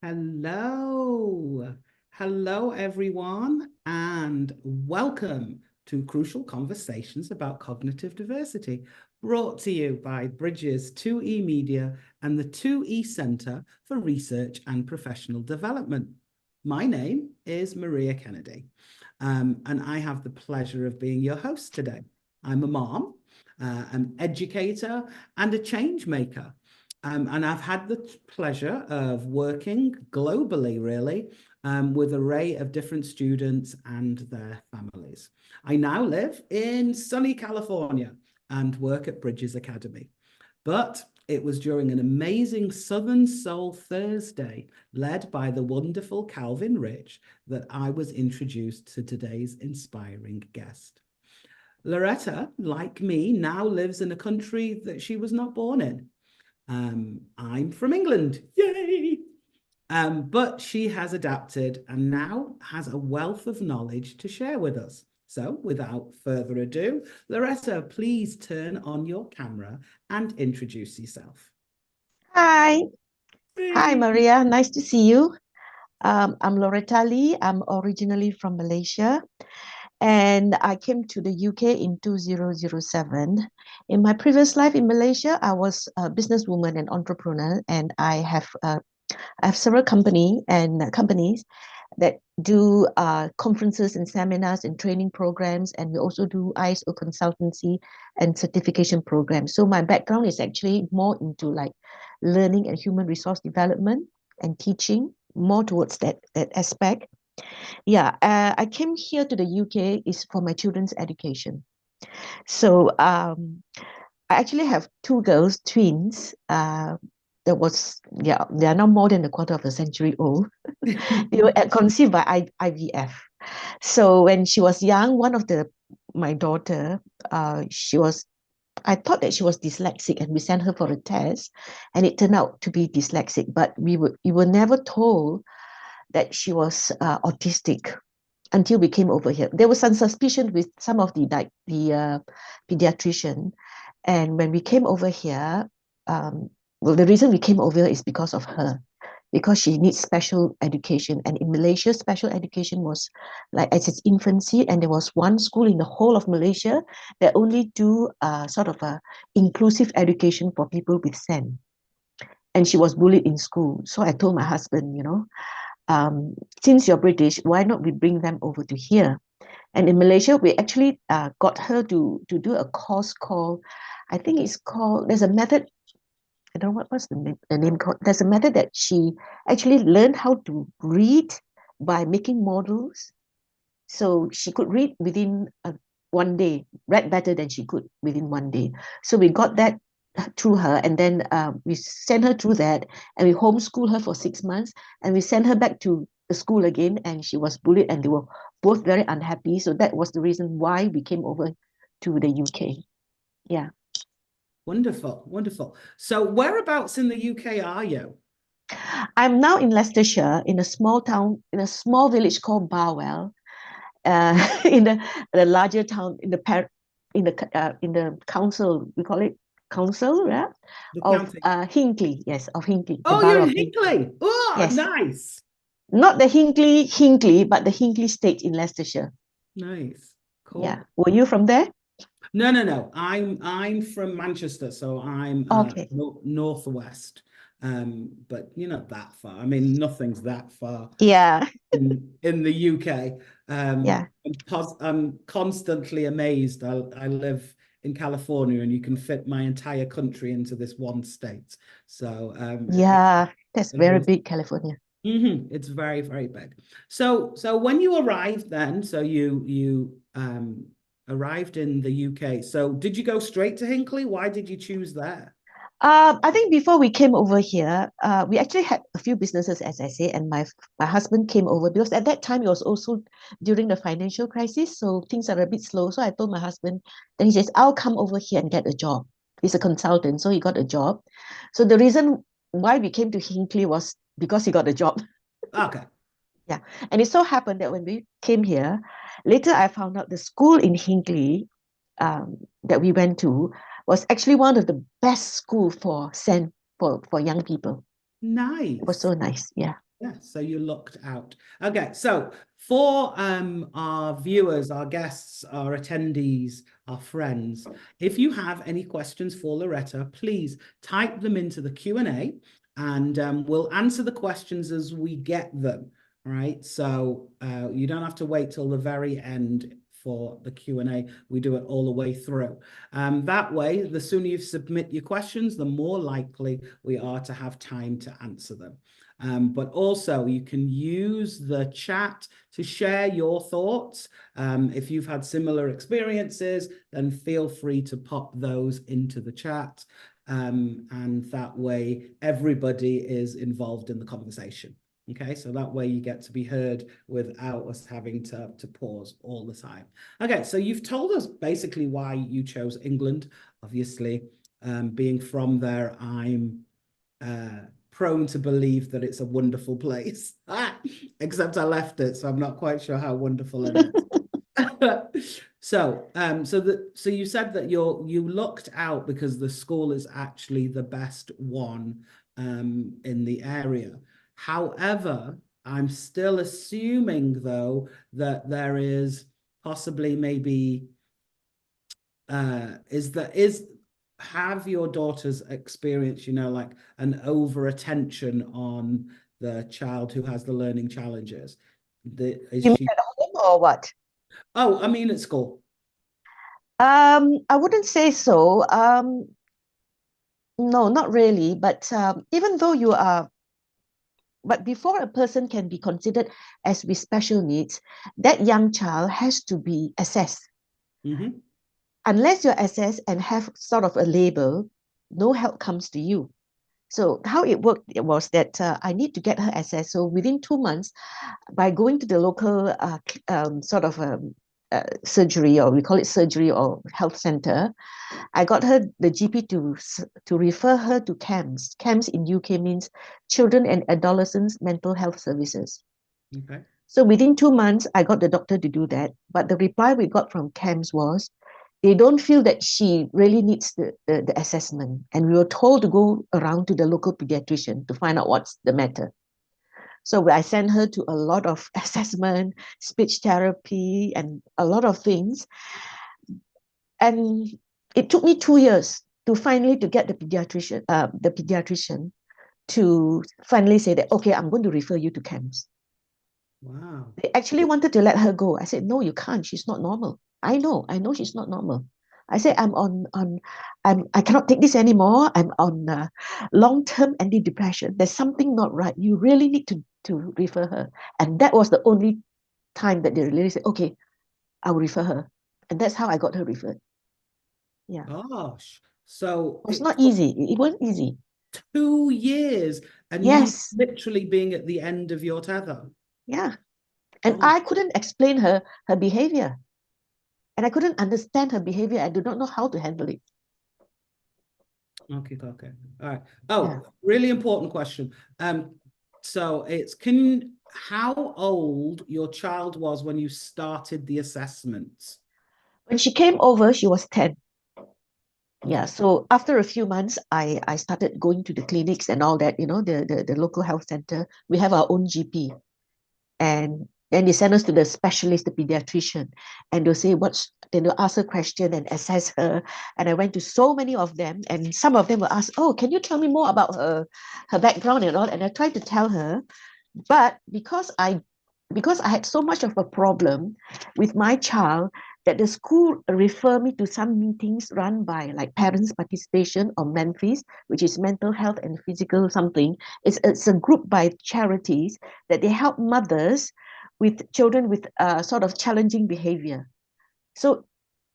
Hello. Hello, everyone, and welcome to Crucial Conversations about Cognitive Diversity, brought to you by Bridges 2E Media and the 2E Centre for Research and Professional Development. My name is Maria Kennedy, and I have the pleasure of being your host today. I'm a mom, an educator, and a change maker. And I've had the pleasure of working globally, really, with an array of different students and their families. I now live in sunny California and work at Bridges Academy. But it was during an amazing Southern Soul Thursday, led by the wonderful Calvin Rich, that I was introduced to today's inspiring guest. Loretta, like me, now lives in a country that she was not born in. I'm from England, yay! But she has adapted and now has a wealth of knowledge to share with us. So without further ado, Loretta, please turn on your camera and introduce yourself. Hi. Hi, Maria. Nice to see you. I'm Loretta Lee. I'm originally from Malaysia, and I came to the UK in 2007. In my previous life in Malaysia, I was a businesswoman and entrepreneur, and I have several companies that do conferences and seminars and training programs, and we also do ISO consultancy and certification programs. So my background is actually more into like learning and human resource development and teaching, more towards that aspect. Yeah, I came here to the UK is for my children's education. So I actually have two girls, twins. They are now more than a quarter of a century old. They were conceived by IVF. So when she was young, my daughter, I thought that she was dyslexic, and we sent her for a test, and it turned out to be dyslexic. But we were never told that she was autistic until we came over here. There was some suspicion with some of the pediatrician, and when we came over here, well, the reason we came over is because of her, because she needs special education. And in Malaysia, special education was like at its infancy, and there was one school in the whole of Malaysia that only do sort of a inclusive education for people with SEN. And she was bullied in school. So I told my husband, since you're British, why not we bring them over to here? And in Malaysia, we actually got her to do a course called, I think it's called, there's a method, I don't know what's the name called. There's a method that she actually learned how to read by making models. So she could read within one day, read better than she could within one day. So we got that through her, and then we sent her through that, and we homeschooled her for 6 months, and we sent her back to the school again, and she was bullied, and they were both very unhappy. So that was the reason why we came over to the UK. Yeah. Wonderful, wonderful. So whereabouts in the UK are you? I'm now in Leicestershire, in a small town, in a small village called Barwell, in the larger town, in the council, we call it council, yeah, The of county. Hinckley, yes, of Hinckley, the Oh, borough you're in of Hinckley. Hinckley. Oh, Yes, nice. not the Hinckley, but the Hinckley State in Leicestershire. Nice. Yeah, Cool. were you from there? No. I'm from Manchester, so I'm Okay. northwest. But you're not that far. I mean, nothing's that far Yeah, in the UK. yeah, I'm constantly amazed. I live in California, and you can fit my entire country into this one state. So yeah. That's it very is. big, California. It's very, very big. So when you arrived then, so you arrived in the UK. So did you go straight to Hinckley? Why did you choose there? I think before we came over here, we actually had a few businesses, as I say, and my husband came over because at that time it was also during the financial crisis, so things are a bit slow. So I told my husband, then he says, "I'll come over here and get a job." He's a consultant, so he got a job. So the reason why we came to Hinckley was because he got a job. Okay. Yeah, and it so happened that when we came here, later I found out the school in Hinckley that we went to was actually one of the best school for young people. It was Nice. so nice. Yeah. Yeah, so you looked out. Okay, so for our viewers, our guests, our attendees, our friends, if you have any questions for Loretta, please type them into the Q&A and we'll answer the questions as we get them, right? So you don't have to wait till the very end for the Q&A. We do it all the way through. That way, the sooner you submit your questions, the more likely we are to have time to answer them. But also you can use the chat to share your thoughts. If you've had similar experiences, then feel free to pop those into the chat. And that way everybody is involved in the conversation. Okay, so that way you get to be heard without us having to pause all the time. Okay, so you've told us basically why you chose England. Obviously, being from there, I'm prone to believe that it's a wonderful place. Except I left it, so I'm not quite sure how wonderful it is. So you said that you looked out because the school is actually the best one in the area. However, I'm still assuming though that there is possibly maybe have your daughters experienced, like an over attention on the child who has the learning challenges? You mean at home or what? Oh, I mean at school. I wouldn't say so. No, not really. But even though but before a person can be considered as with special needs, that young child has to be assessed. Mm-hmm. Unless you're assessed and have sort of a label, no help comes to you. So how it worked was that I need to get her assessed. So within 2 months, by going to the local sort of surgery, or we call it surgery or health center, I got her the GP to refer her to CAMS. CAMS in UK means Children and Adolescents Mental Health Services. Okay. So within 2 months, I got the doctor to do that. But the reply we got from CAMS was, they don't feel that she really needs the assessment. And we were told to go around to the local pediatrician to find out what's the matter. So I sent her to a lot of assessment, speech therapy, and a lot of things. And it took me 2 years to finally to get the pediatrician to finally say that, okay, I'm going to refer you to CAMS. Wow. They actually wanted to let her go. I said, no, you can't. She's not normal. I know she's not normal. I said, I cannot take this anymore. I'm on long-term antidepressant. There's something not right. You really need to refer her. And that was the only time that they really said, okay, I'll refer her. And that's how I got her referred. Yeah. Gosh. So It was it not took easy. It wasn't easy. 2 years and you Yes. literally being at the end of your tether. Yeah. And Oh, I couldn't explain her behavior. And I couldn't understand her behavior. I do not know how to handle it. okay. All right. Yeah. Oh, really important question. So it's how old your child was when you started the assessments? When she came over, she was 10. Yeah. Okay. So after a few months, I started going to the clinics and all that, the local health center. We have our own GP. And then they send us to the specialist, the pediatrician, and they'll say then they'll ask her question and assess her. And I went to so many of them, and some of them will ask, oh, can you tell me more about her background and all? And I tried to tell her, but because I had so much of a problem with my child that the school refer me to some meetings run by like parents participation or Memphis, which is mental health and physical something. It's a group by charities that they help mothers with children with sort of challenging behavior. So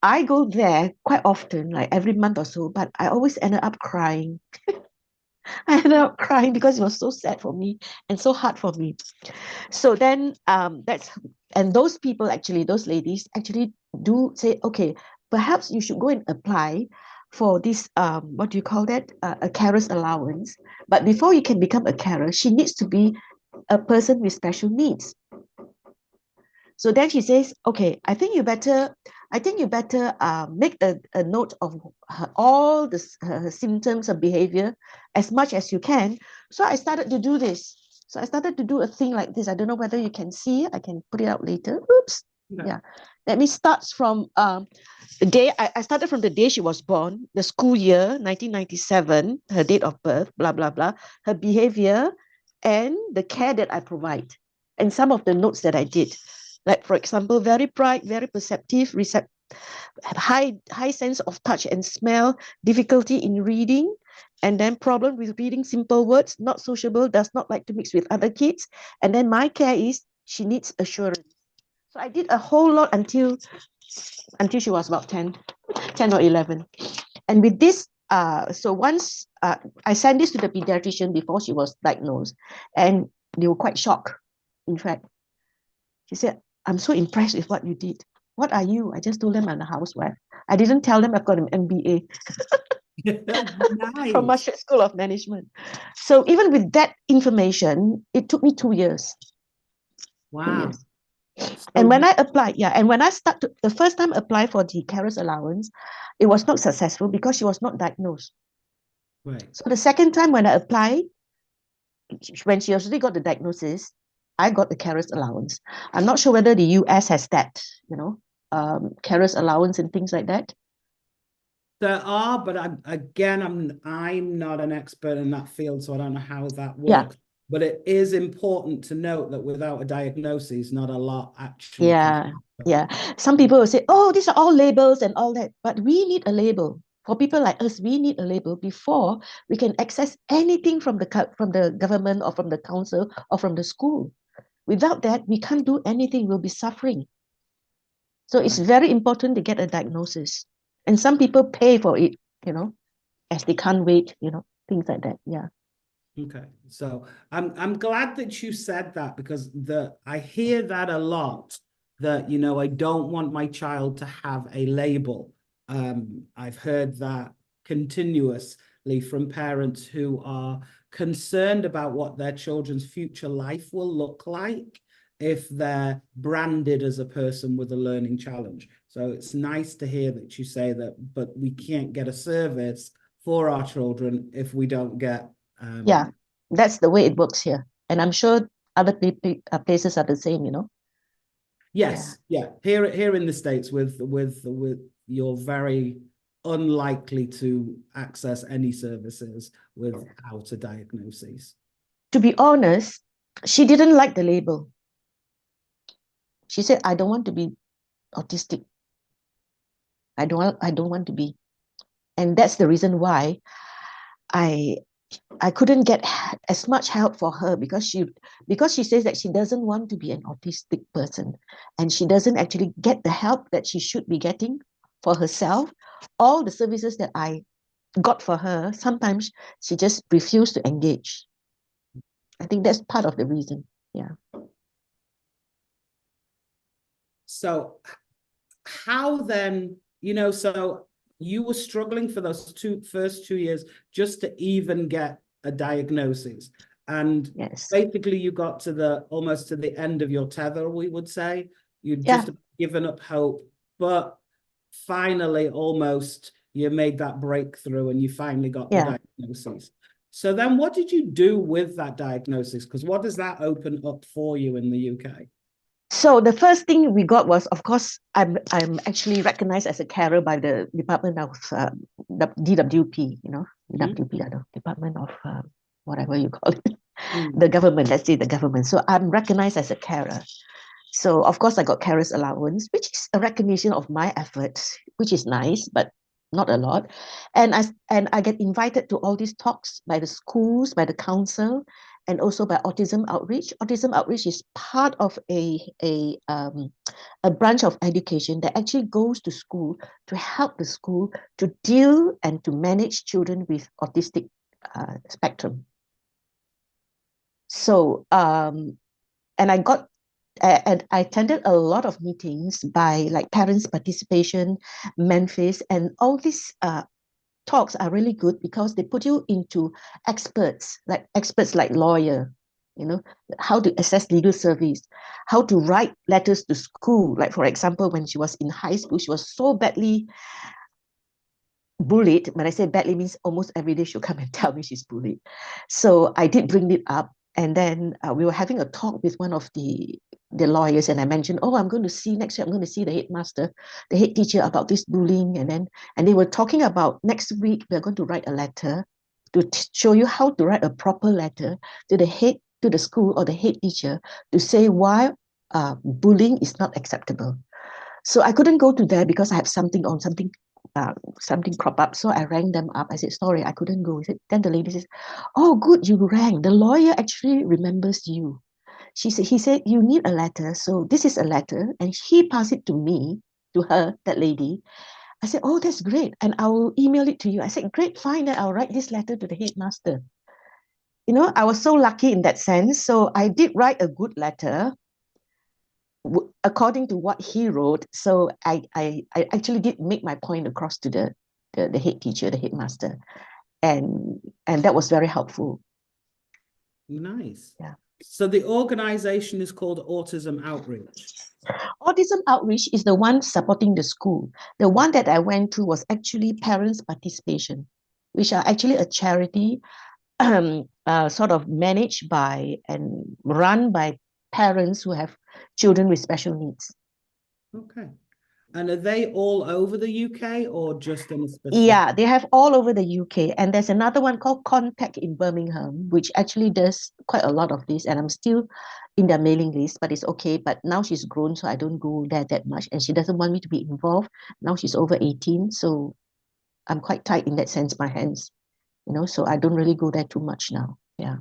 I go there quite often, like every month or so, but I always ended up crying. I ended up crying because it was so sad for me and so hard for me. So then and those people actually, those ladies actually do say, okay, perhaps you should go and apply for this, what do you call that? A carer's allowance. But before you can become a carer, she needs to be a person with special needs. So then she says, okay, I think you better make a note of all her symptoms of behavior as much as you can. So I started to do this. So I started to do a thing like this. I don't know whether you can see. I can put it out later. Oops. Okay. Yeah. Let me start from the day I started from the day she was born, the school year, 1997, her date of birth, blah, blah, blah, her behavior, and the care that I provide, and some of the notes that I did. Like, for example, very bright, very perceptive, high sense of touch and smell, difficulty in reading, and then problem with reading simple words, not sociable, does not like to mix with other kids. And then my care is she needs assurance. So I did a whole lot until she was about 10 or 11. And with this, so once I sent this to the pediatrician before she was diagnosed, and they were quite shocked. In fact, she said, I'm so impressed with what you did. What are you? I just told them I'm a housewife. I didn't tell them I've got an MBA from Nice. Maastricht School of Management. So even with that information, it took me 2 years. 2 Wow. years. So And when you, I applied, and when I started, the first time I applied for the carers allowance, it was not successful because she was not diagnosed. right. So the second time when I applied, when she already got the diagnosis, I got the carers allowance. I'm not sure whether the US has that, carers allowance and things like that. There are, but I'm not an expert in that field, so I don't know how that Yeah, works. But it is important to note that without a diagnosis, not a lot actually can yeah, happen. yeah. Some people will say, oh, these are all labels and all that. But we need a label. For people like us, we need a label before we can access anything from the government or from the council or from the school. Without that, we can't do anything. We'll be suffering. So it's Right. very important to get a diagnosis. And some people pay for it, as they can't wait, things like that. Yeah. Okay. So I'm glad that you said that, because I hear that a lot, that I don't want my child to have a label. I've heard that continuously from parents who are concerned about what their children's future life will look like if they're branded as a person with a learning challenge. So it's nice to hear that you say that, but we can't get a service for our children if we don't get Yeah. That's the way it works here. And I'm sure other places are the same, Yeah. yes, yeah. Here in the States, with you're very unlikely to access any services without a diagnosis. To be honest, she didn't like the label. She said, I don't want to be autistic. I don't want to be. And that's the reason why I I couldn't get as much help for her, because she says that she doesn't want to be an autistic person, and she doesn't actually get the help that she should be getting for herself. All the services that I got for her, sometimes she just refused to engage. I think that's part of the reason. Yeah. So how then, so you were struggling for those first 2 years just to even get a diagnosis. And Yes. basically you got to almost to the end of your tether, we would say. You'd Yeah. just given up hope, but finally almost you made that breakthrough and you finally got the Yeah. diagnosis. So then what did you do with that diagnosis? Because what does that open up for you in the UK? So the first thing we got was, of course, I'm actually recognized as a carer by the Department of the DWP, DWP, I don't know, Department of whatever you call it, the government. Let's say the government. So I'm recognized as a carer. So of course I got carers allowance, which is a recognition of my efforts, which is nice, but not a lot. And I get invited to all these talks by the schools, by the council, and also by Autism Outreach. Autism Outreach is part of a branch of education that actually goes to school to help the school to deal and to manage children with autistic spectrum. So and I attended a lot of meetings by like parents participation, Memphis, and all these talks are really good because they put you into experts like lawyer, how to assess legal service, how to write letters to school. Like for example, when she was in high school, she was so badly bullied. When I say badly, means almost every day she'll come and tell me she's bullied. So I did bring it up. And then we were having a talk with one of the lawyers, and I mentioned, oh, I'm going to see next year, I'm going to see the headmaster, the head teacher about this bullying. And they were talking about next week, we're going to write a letter to show you how to write a proper letter to the head, to the school or the head teacher to say why bullying is not acceptable. So I couldn't go to there because I have something on, something crop up. So I rang them up. I said, sorry, I couldn't go. Then the lady says, oh, good, you rang. The lawyer actually remembers you. He said, you need a letter. So this is a letter. And he passed it to me, to her, that lady. I said, oh, that's great. And I will email it to you. I said, great, fine. Then I'll write this letter to the headmaster. You know, I was so lucky in that sense. So I did write a good letter according to what he wrote. So I actually did make my point across to the head teacher, the headmaster. And that was very helpful. Nice. Yeah. So the organization is called Autism Outreach. Autism Outreach is the one supporting the school. The one that I went to was actually Parents Participation, which are actually a charity sort of managed by and run by parents who have children with special needs. Okay. And are they all over the UK or just in a specific? Yeah, they have all over the UK. And there's another one called Contact in Birmingham, which actually does quite a lot of this. And I'm still in their mailing list, but it's okay. But now she's grown, so I don't go there that much. And she doesn't want me to be involved. Now she's over 18. So I'm quite tight in that sense, my hands, you know, so I don't really go there too much now. Yeah.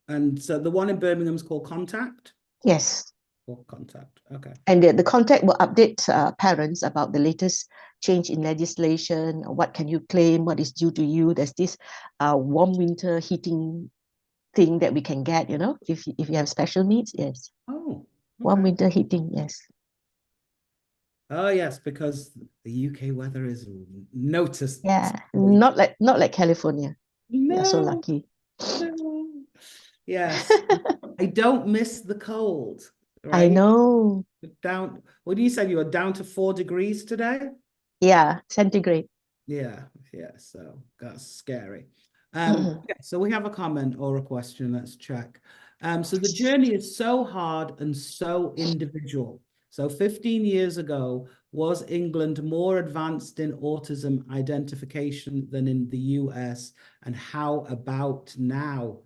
And so the one in Birmingham is called Contact? Yes. Or Contact, okay. And the Contact will update parents about the latest change in legislation. What can you claim? What is due to you? There's this warm winter heating thing that we can get, you know, if you have special needs. Yes. Oh, Warm okay. winter heating. Yes. Oh, yes, because the UK weather is noticed. Yeah. Not like California. We are so No, lucky. no. Yes. I don't miss the cold, I right? know. Down, what do you say? You were down to 4 degrees today? Yeah. Centigrade. Yeah, so that's scary. Okay, so we have a comment or a question, let's check. So the journey is so hard and so individual. So 15 years ago, was England more advanced in autism identification than in the US? And how about now?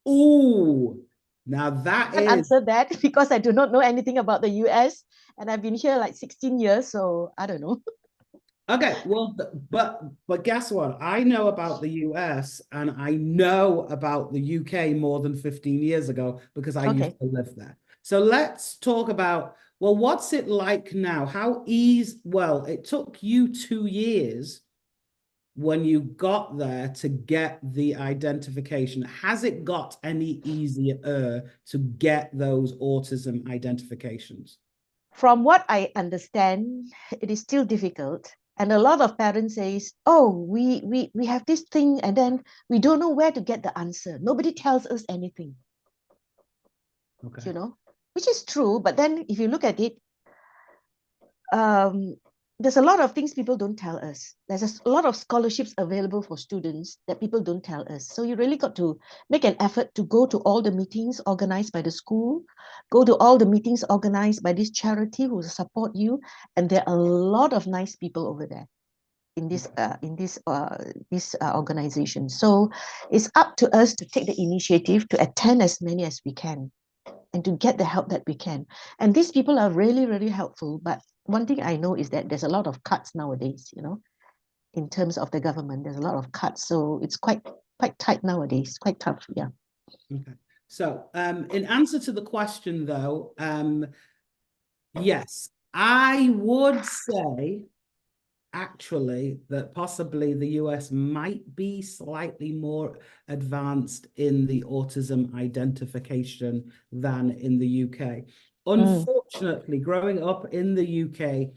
Oh, now that Can't is answer that because I do not know anything about the US and I've been here like 16 years, so I don't know. okay. Well, but guess what? I know about the US and I know about the UK more than 15 years ago because I used Okay. to live there. So let's talk about, well, what's it like now? How easy, well, it took you 2 years when you got there to get the identification. Has it got any easier to get those autism identifications? From what I understand, it is still difficult. And a lot of parents says, oh, we have this thing and then we don't know where to get the answer. Nobody tells us anything, Okay. you know, which is true. But then if you look at it, um, there's a lot of things people don't tell us. There's a lot of scholarships available for students that people don't tell us. So you really got to make an effort to go to all the meetings organized by the school, go to all the meetings organized by this charity who will support you. And there are a lot of nice people over there in this organization. So it's up to us to take the initiative to attend as many as we can and to get the help that we can. And these people are really, really helpful. But one thing I know is that there's a lot of cuts nowadays, you know, in terms of the government. There's a lot of cuts. So it's quite tight nowadays, quite tough. Yeah. Okay. So in answer to the question though, yes, I would say actually that possibly the US might be slightly more advanced in the autism identification than in the UK. Unfortunately, growing up in the UK,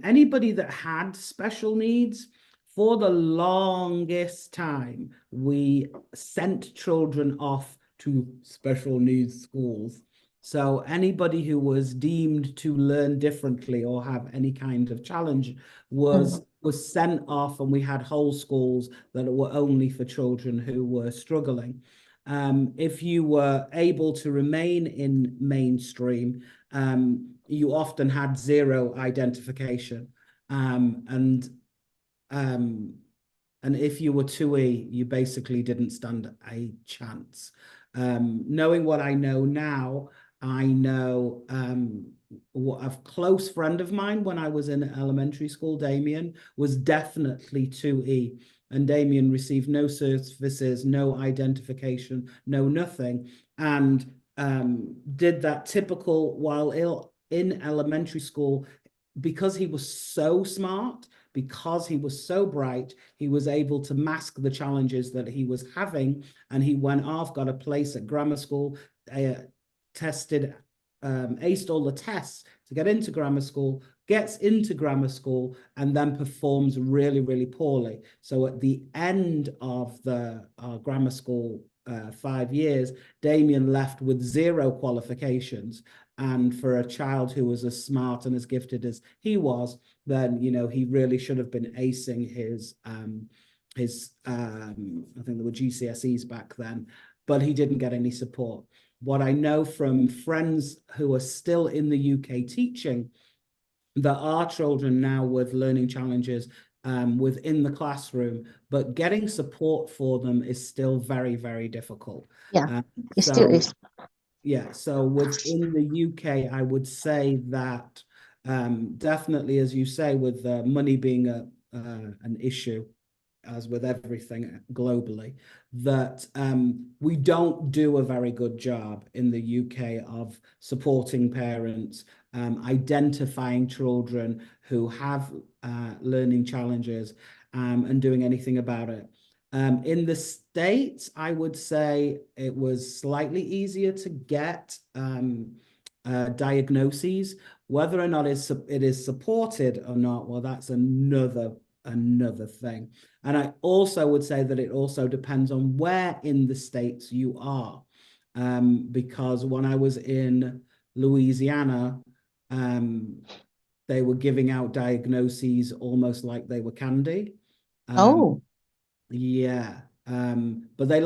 anybody that had special needs, for the longest time, we sent children off to special needs schools. So anybody who was deemed to learn differently or have any kind of challenge was sent off, and we had whole schools that were only for children who were struggling. If you were able to remain in mainstream, you often had zero identification. And um, and if you were 2E, you basically didn't stand a chance. Knowing what I know now, I know a close friend of mine when I was in elementary school, Damien, was definitely 2E. And Damien received no services, no identification, no nothing. And did that typical while in elementary school, because he was so smart, because he was so bright, he was able to mask the challenges that he was having. And he went off, got a place at grammar school, tested, aced all the tests to get into grammar school, gets into grammar school, and then performs really, really poorly. So at the end of the grammar school 5 years, Damien left with zero qualifications. And for a child who was as smart and as gifted as he was, then he really should have been acing his I think there were GCSEs back then, but he didn't get any support. What I know from friends who are still in the UK teaching, there are children now with learning challenges within the classroom, but getting support for them is still very, very difficult. Yeah, it still So is. yeah, so within the UK, I would say that definitely, as you say, with money being an issue, as with everything globally, that we don't do a very good job in the UK of supporting parents, identifying children who have learning challenges, and doing anything about it. In the States, I would say it was slightly easier to get diagnoses. Whether or not it is supported or not, well, that's another thing. And I also would say that it also depends on where in the States you are. Because when I was in Louisiana, they were giving out diagnoses almost like they were candy. Um, Oh, yeah. But they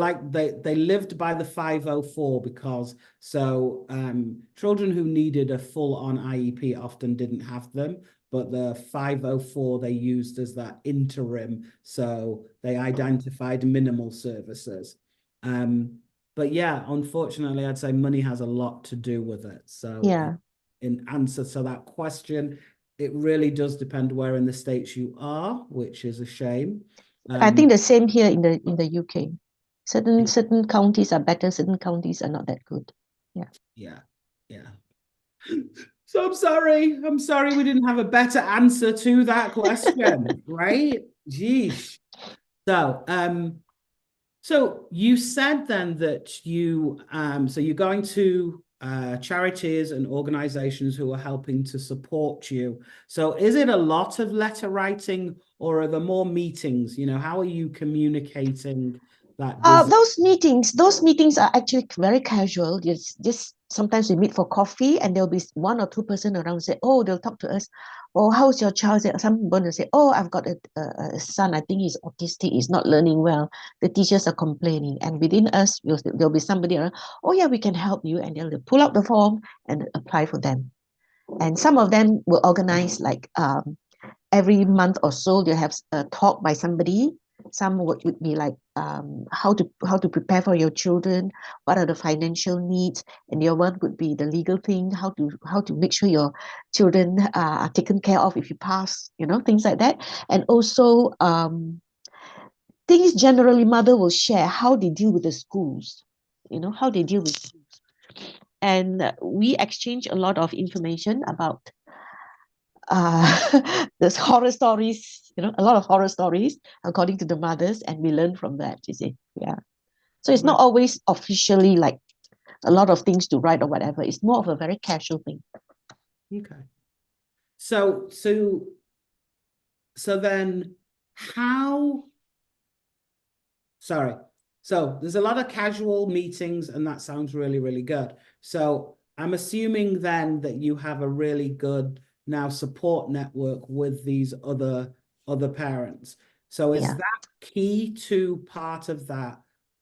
lived by the 504 because children who needed a full-on IEP often didn't have them, but the 504 they used as that interim, so they identified minimal services. But yeah, unfortunately, I'd say money has a lot to do with it. So yeah. in answer to that question, it really does depend where in the States you are, which is a shame. I Um, think the same here in the UK. Certain yeah, certain counties are better, certain counties are not that good. Yeah. yeah, yeah. So I'm sorry. I'm sorry we didn't have a better answer to that question, right? Geesh. So, so you said then that so you're going to charities and organizations who are helping to support you. So is it a lot of letter writing or are there more meetings? How are you communicating that Those meetings are actually very casual. Just sometimes we meet for coffee, and there'll be one or two person around say, "Oh, they'll talk to us. Oh, how's your child?" Someone will say, "Oh, I've got a son. I think he's autistic. He's not learning well. The teachers are complaining." And within us, there'll be somebody around. "Oh, yeah, we can help you," and they'll pull out the form and apply for them. And some of them will organize like every month or so you have a talk by somebody. Some would be like how to prepare for your children, what are the financial needs, and the other one would be the legal thing, how to make sure your children are taken care of if you pass, things like that. And also things generally mother will share how they deal with the schools, how they deal with schools. And we exchange a lot of information about there's horror stories, a lot of horror stories according to the mothers, and we learn from that, you see. Yeah. So it's not with always officially like a lot of things to write or whatever. It's more of a very casual thing. okay. So then how sorry. So there's a lot of casual meetings, and that sounds really, really good. So I'm assuming then that you have a really good now support network with these other parents. So is Yeah. that key to part of that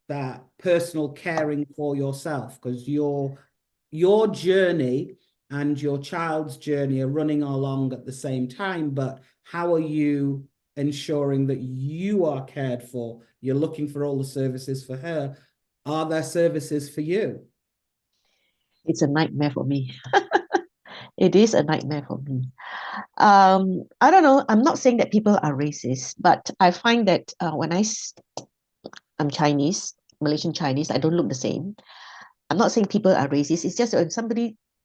that personal caring for yourself, because your journey and your child's journey are running along at the same time, but how are you ensuring that you are cared for? You're looking for all the services for her. Are there services for you? It's a nightmare for me. It is a nightmare for me. I don't know. I'm not saying that people are racist, but I find that I'm Chinese, Malaysian Chinese, I don't look the same. I'm not saying people are racist. It's just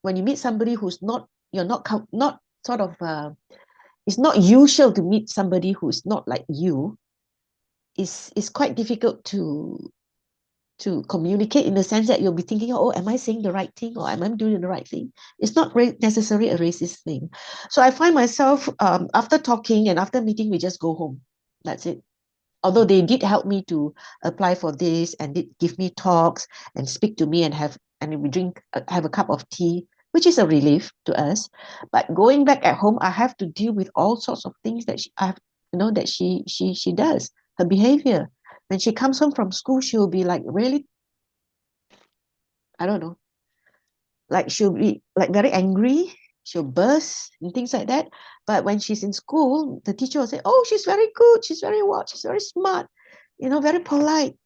when you meet somebody who's not, you're not, not sort of, it's not usual to meet somebody who's not like you. It's quite difficult to communicate in the sense that you'll be thinking, oh, am I saying the right thing or am I doing the right thing? It's not necessarily a racist thing. So I find myself, after talking and after meeting, we just go home. That's it. Although they did help me to apply for this and did give me talks and speak to me and we have a cup of tea, which is a relief to us. But going back at home, I have to deal with all sorts of things that she does. Her behavior. When she comes home from school, she'll be like really, I don't know, like she'll be like very angry. She'll burst and things like that. But when she's in school, the teacher will say, "Oh, she's very good. She's very what? She's very smart. Very polite."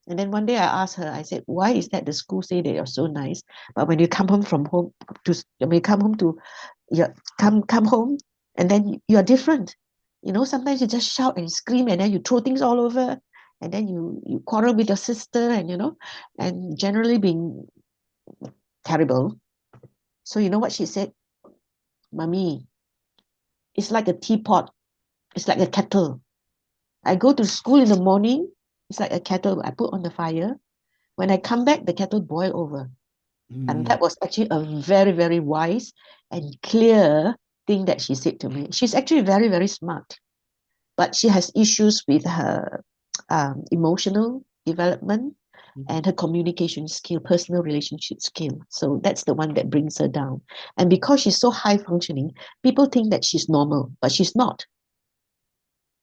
And then one day I asked her, I said, "Why is that the school say that you're so nice, but when you come home from home when you come home to, you come home, and then you are different. Sometimes you just shout and scream, and then you throw things all over, and then you quarrel with your sister, and generally being terrible." So you know what she said? "Mommy, it's like a teapot. It's like a kettle. I go to school in the morning. It's like a kettle I put on the fire. When I come back, the kettle boil over." And Mm. that was actually a very, very wise and clear thing that she said to me. She's actually very, very smart, but she has issues with her emotional development and her communication skill, personal relationship skill. So that's the one that brings her down. And because she's so high functioning, people think that she's normal, but she's not.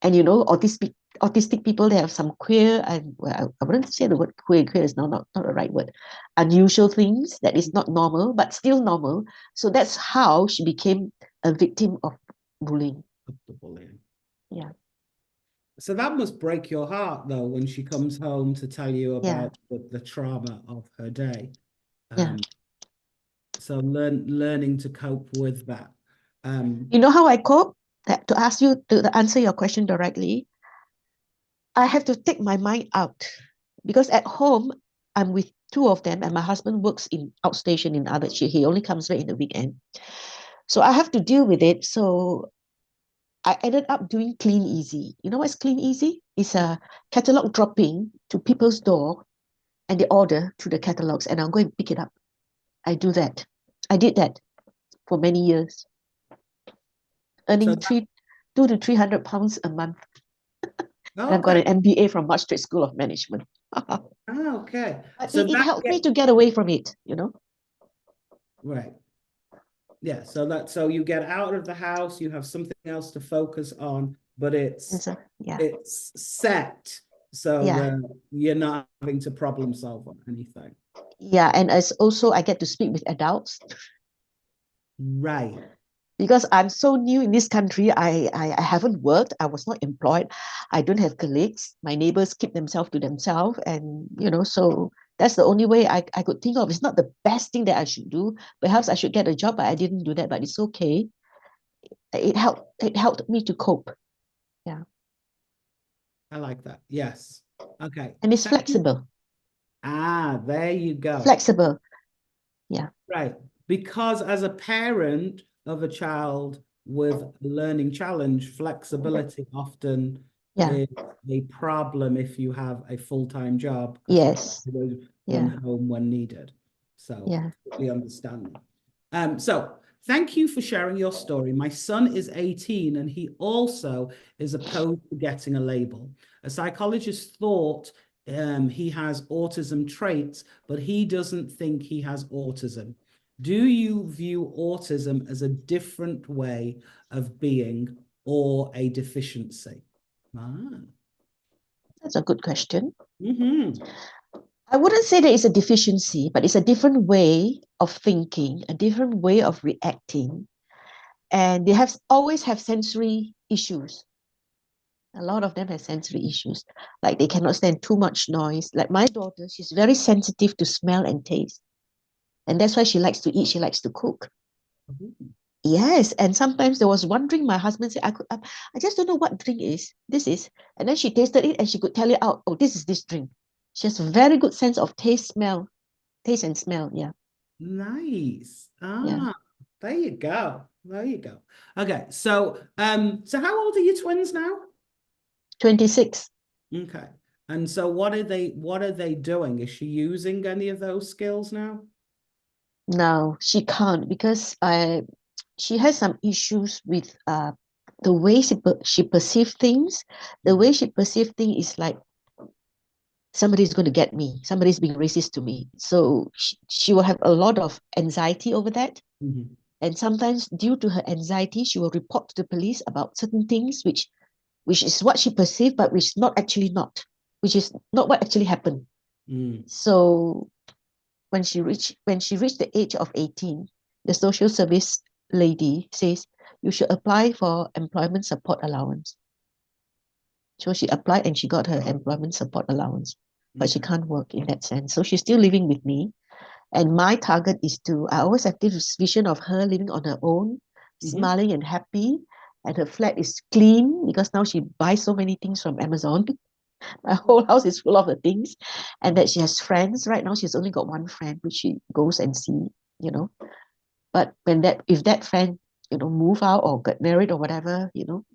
And autistic people, they have some queer, and well, I wouldn't say the word queer. Queer is not the right word. Unusual things that is not normal, but still normal. So that's how she became a victim of bullying. The bullying. Yeah, So that must break your heart, though, when she comes home to tell you yeah, about the trauma of her day. yeah. Um, so learning to cope with that. You know how I cope? To ask you to answer your question directly, I have to take my mind out because at home I'm with two of them, and my husband works in outstation in other. He only comes back in the weekend, so I have to deal with it. So I ended up doing Clean Easy. You know what's Clean Easy? It's a catalog dropping to people's door, and they order through the catalogs, and I'll go and pick it up. I do that. I did that for many years, So earning 200 to 300 pounds a month. And I've got okay. an MBA from Maastricht School of Management. But Okay. So it that helped me get to get away from it. right. Yeah. So you get out of the house, you have something else to focus on, but And so, yeah, it's set so yeah, that you're not having to problem solve on anything. yeah. And as also, I get to speak with adults Right. because I'm so new in this country. I haven't worked. I was not employed. I don't have colleagues. My neighbors keep themselves to themselves. And, so that's the only way I could think of. It's not the best thing that I should do. Perhaps I should get a job, but I didn't do that. But it's okay. It helped me to cope. Yeah. I like that. Yes. Okay. And it's Thank you. flexible. There you go. Flexible. Yeah. Right. Because as a parent of a child with a learning challenge, flexibility often Yeah. is a problem if you have a full-time job because you can't Yes. always run Yeah. home when needed. So Yeah. we understand that. So thank you for sharing your story. My son is 18 and he also is opposed to getting a label. A psychologist thought he has autism traits, but he doesn't think he has autism. Do you view autism as a different way of being or a deficiency? Ah, That's a good question. Mm-hmm. I wouldn't say that it's a deficiency, but it's a different way of thinking, a different way of reacting. And they have always have sensory issues. A lot of them have sensory issues. Like they cannot stand too much noise. Like my daughter, she's very sensitive to smell and taste. And that's why she likes to eat, she likes to cook. Yes, and sometimes there was one drink my husband said, I just don't know what drink this is. And then she tasted it and she could tell it out, oh, this is this drink. She has a very good sense of taste and smell. Yeah, Nice. yeah. There you go. There you go. Okay, so how old are your twins now? 26. Okay. And so what are they doing? Is she using any of those skills now? No, she can't because she has some issues with the way she perceive things. The way she perceive things is like somebody's going to get me, somebody's being racist to me. So she will have a lot of anxiety over that. Mm-hmm. And sometimes due to her anxiety, she will report to the police about certain things which is what she perceived, but which is not what actually happened. Mm. So when she reached the age of 18, the social service lady says you should apply for employment support allowance. So she applied and she got her employment support allowance, but she Okay. can't work in that sense. So she's still living with me. And my target is I always have this vision of her living on her own, Mm-hmm. smiling and happy. And her flat is clean because now she buys so many things from Amazon. My whole house is full of her things. And that she has friends. Right now, she's only got one friend, which she goes and see, you know. But if that friend, move out or get married or whatever,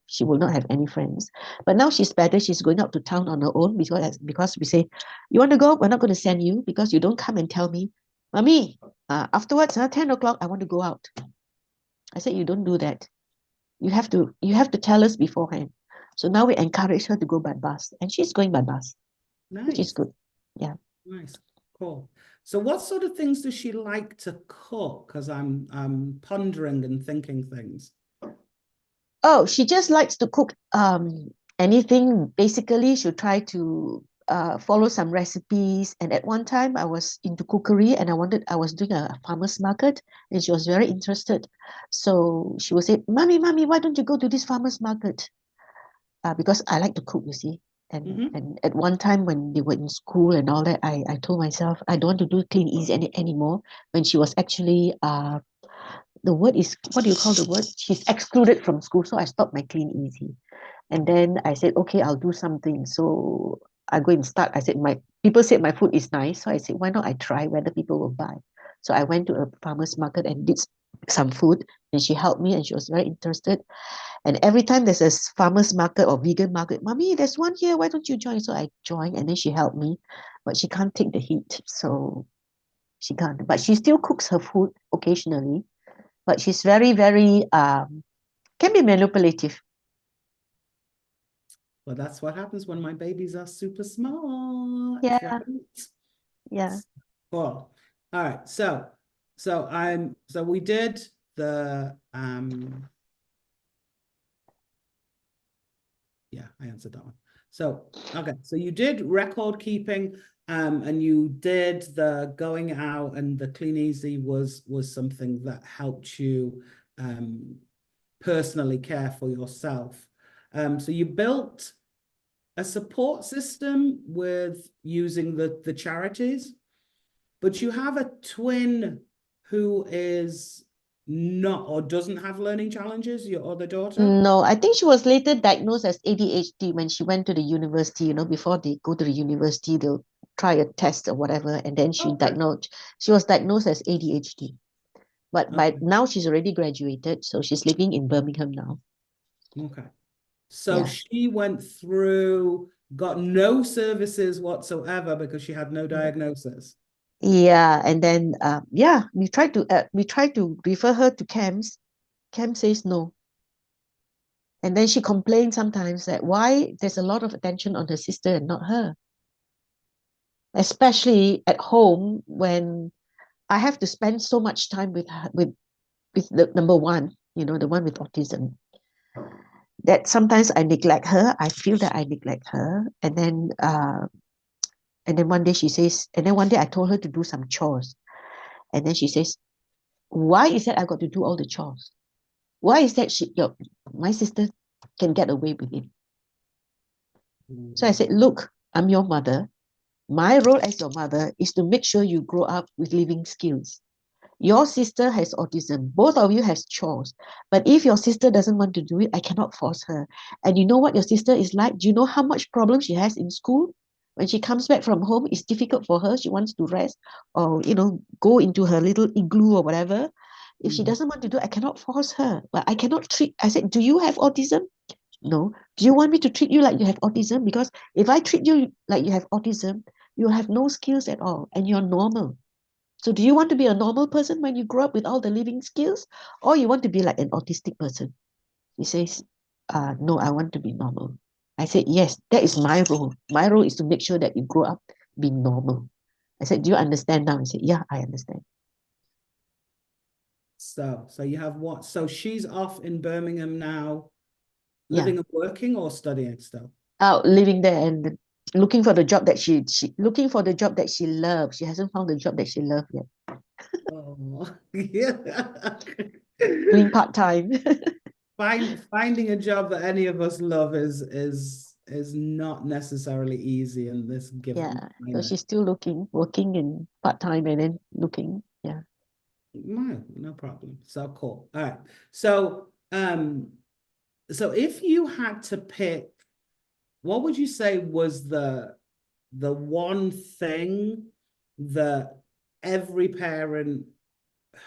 she will not have any friends. But now she's better. She's going out to town on her own because we say, you want to go? We're not going to send you because you don't come and tell me, Mommy, afterwards, 10 o'clock, I want to go out. I said, you don't do that. You have to tell us beforehand. So now we encourage her to go by bus, and she's going by bus, which is Nice. good. Yeah. Nice. Cool. So what sort of things does she like to cook? Because I'm pondering and thinking things. Oh, she just likes to cook anything. Basically, she'll try to follow some recipes. And at one time, I was into cookery and I was doing a farmer's market and she was very interested. So she would say, Mommy, why don't you go to this farmer's market? Because I like to cook, you see. Mm-hmm. And at one time when they were in school and all that, I told myself I don't want to do clean easy anymore. When she was actually the word is, what do you call the word? She's excluded from school. So I stopped my clean easy. And then I said, okay, I'll do something. So I go and start. I said, my people said my food is nice. So I said, why not I try whether people will buy? So I went to a farmer's market and did some food and she helped me and she was very interested. And every time there's a farmer's market or vegan market, Mommy, there's one here. Why don't you join? So I joined and then she helped me, but she can't take the heat. So she can't. But she still cooks her food occasionally. But she's very, very, can be manipulative. Well, that's what happens when my babies are super smart, Yeah, right? yeah. Cool. All right. So we did the yeah, I answered that one. So okay, so you did record keeping, and you did the going out, and the clean easy was something that helped you personally care for yourself. So you built a support system with using the charities, but you have a twin who is not or doesn't have learning challenges, your other daughter. No, I think she was later diagnosed as ADHD when she went to the university. Before they go to the university, they'll try a test or whatever, and then Okay. she was diagnosed as ADHD. But by Okay. now she's already graduated, so she's living in Birmingham now. Okay. So Yeah. she went through, got no services whatsoever because she had no diagnosis. Yeah, and then we tried to refer her to camps. Camp says no. And then she complains sometimes that why there's a lot of attention on her sister and not her, especially at home when I have to spend so much time with her, with the number one, the one with autism. that sometimes I neglect her. I feel that I neglect her. And then one day she says, and then one day I told her to do some chores. And then she says, why is that I got to do all the chores? Why is that my sister can get away with it? So I said, look, I'm your mother. My role as your mother is to make sure you grow up with living skills. Your sister has autism. Both of you has chores. But if your sister doesn't want to do it, I cannot force her. And you know what your sister is like? Do you know how much problem she has in school? When she comes back from home, it's difficult for her. She wants to rest or, go into her little igloo or whatever. If she Mm. doesn't want to do it, I cannot force her. But I cannot treat, I said, do you have autism? No. Do you want me to treat you like you have autism? Because if I treat you like you have autism, you have no skills at all and you're normal. So do you want to be a normal person when you grow up with all the living skills, or you want to be like an autistic person? He says, no, I want to be normal. I said, yes, that is my role. My role is to make sure that you grow up being normal. I said, do you understand now? He said, yeah, I understand. So you have what? So she's off in Birmingham now, Yeah. living and working or studying still? Out living there and looking for the job that she looking for the job that she loves. She hasn't found the job that she loves yet. Oh, yeah. Doing part-time. Finding a job that any of us love is not necessarily easy in this given Yeah. So climate. she's still looking, working in part-time and then looking. Yeah. No problem. So cool. All right. So if you had to pick, what would you say was the one thing that every parent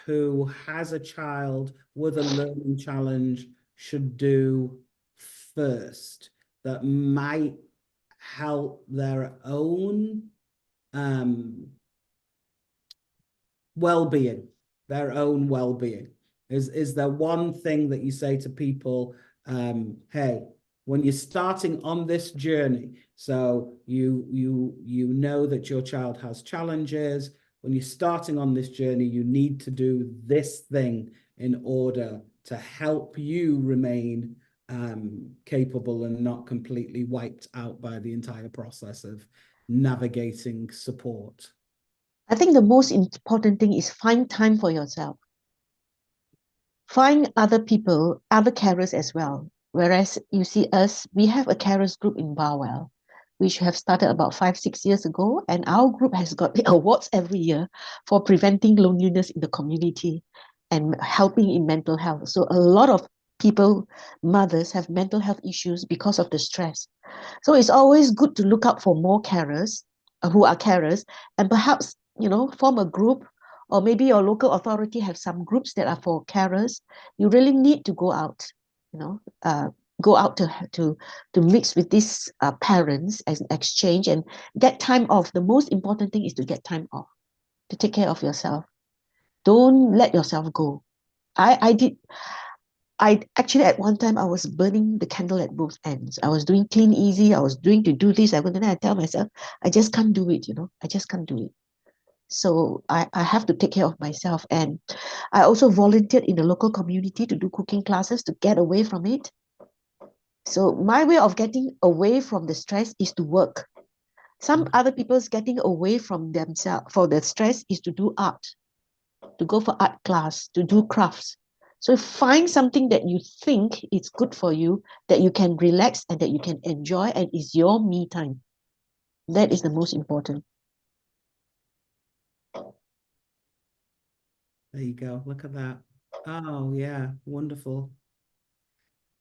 who has a child with a learning challenge should do first that might help their own um, well-being, their own well-being? Is there one thing that you say to people, hey, when you're starting on this journey, so you know that your child has challenges, when you're starting on this journey, you need to do this thing in order to help you remain capable and not completely wiped out by the entire process of navigating support? I think the most important thing is find time for yourself. Find other people, other carers as well. Whereas you see us, we have a carers group in Barwell, which have started about 5, 6 years ago. And our group has got awards every year for preventing loneliness in the community and helping in mental health. So a lot of people, mothers, have mental health issues because of the stress. So it's always good to look out for more carers who are carers and perhaps, form a group, or maybe your local authority have some groups that are for carers. You really need to go out, you know, uh, go out to mix with these parents as an exchange and get time off. The most important thing is to get time off to take care of yourself. Don't let yourself go. I did I actually at one time I was burning the candle at both ends. I was doing clean easy. I was doing to do this. Then I tell myself, I just can't do it, I just can't do it. So I have to take care of myself. And I also volunteered in the local community to do cooking classes to get away from it. So my way of getting away from the stress is to work. Some other people's getting away from themselves for the stress is to do art, to go for art class, to do crafts. So find something that you think is good for you, that you can relax and that you can enjoy and is your me time. That is the most important. There you go. Look at that. Oh, yeah. Wonderful.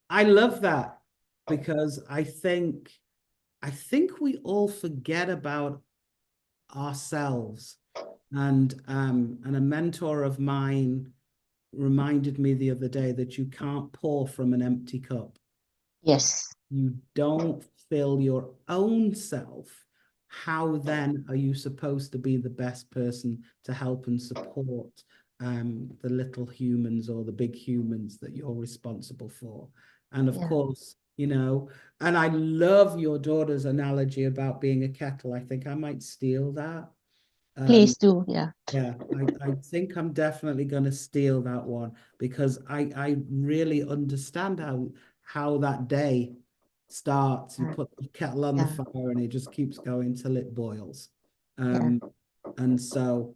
I love that because I think we all forget about ourselves. And a mentor of mine reminded me the other day that you can't pour from an empty cup. Yes. You don't fill your own self, how then are you supposed to be the best person to help and support the little humans or the big humans that you're responsible for? And of Yeah. course, and I love your daughter's analogy about being a kettle. I think I might steal that. Um, Please do. Yeah. yeah, I think I'm definitely going to steal that one because I really understand how that day starts. You Yeah. put the kettle on the Yeah. fire and it just keeps going till it boils. Yeah. And so,